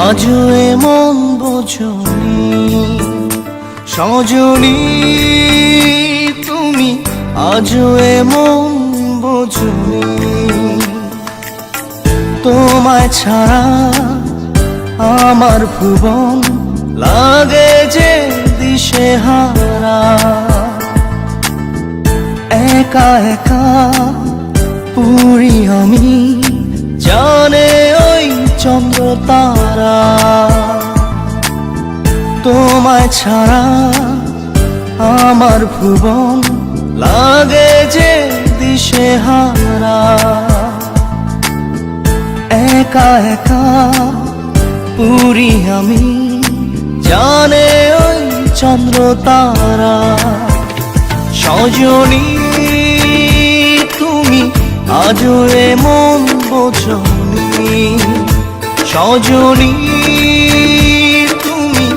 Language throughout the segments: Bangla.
আজও এমন বোঝনি সজনী, তুমি আজও এমন বোঝনি। তোমায় ছাড়া আমার ভুবন লাগে যে দিশেহারা। একা একা পুরি আমি, জানে ওই চন্দ্র তারা। তোমায় ছাড়া আমার ভুবন লাগে যে দিশেহারা। একা একা পুরি আমি, জানে ওই চন্দ্র তারা। সজনী, তুমি আজও এমন বোঝনি। সজনী, তুমি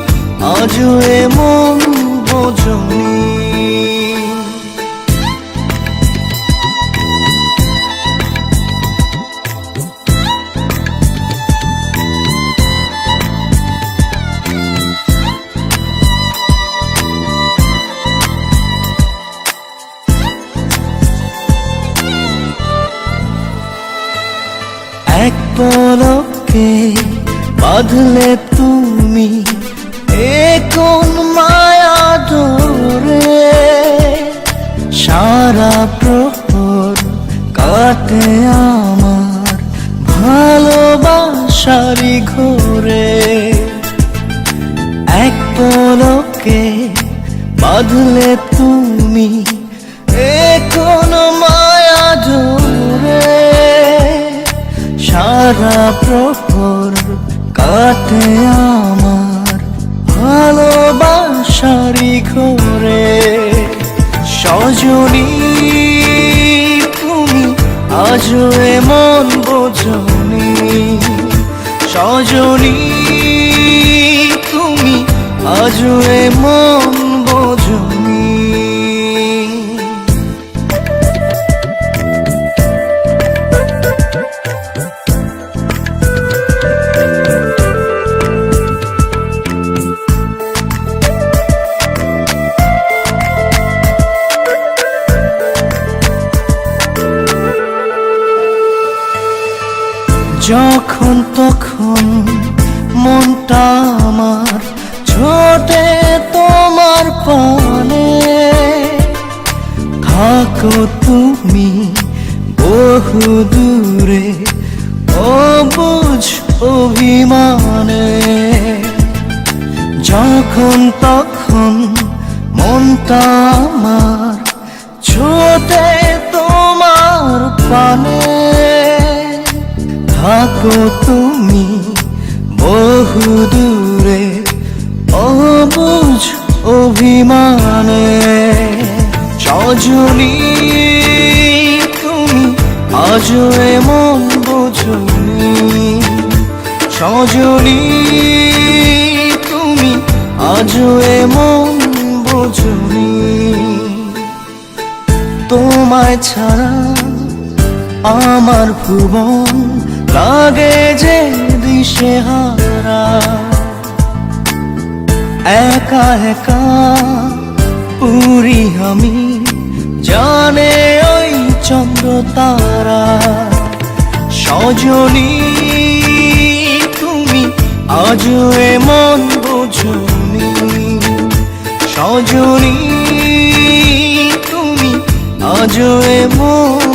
আজও এমন বোঝনি। এক পলকে বাঁধলে তুমি এ কোন মায়া ডোরে। সারা প্রহর কাটে আমার ভালোবাসারি ঘোরে। এক পলকে বাঁধলে তুমি এ কোন মায়া ডোরে। সারা প্রহর কাটে আমার ভালোবাসারি ঘোরে। সজনী, তুমি আজও এমন বোঝনি। সজনী, তুমি আজও এমন বোঝনি। যখন তখন মনটা আমার ছোটে তোমার পানে। থাকো তুমি বহু দূরে অবুঝ অভিমানে। যখন তখন মনটা আমার ছোটে তোমার পানে। থাকো তুমি বহু দূরে অবুঝ অভিমানে। সজনী, তুমি আজও এমন বোঝনি। সজনী, তুমি আজও এমন বোঝনি। তোমায় ছাড়া আমার ভুবন লাগে যে দিশেহারা। একা একা পুরি আমি, জানে ওই চন্দ্র তারা। সজনী, তুমি আজও এমন বোঝনি। সজনী, তুমি আজও এমন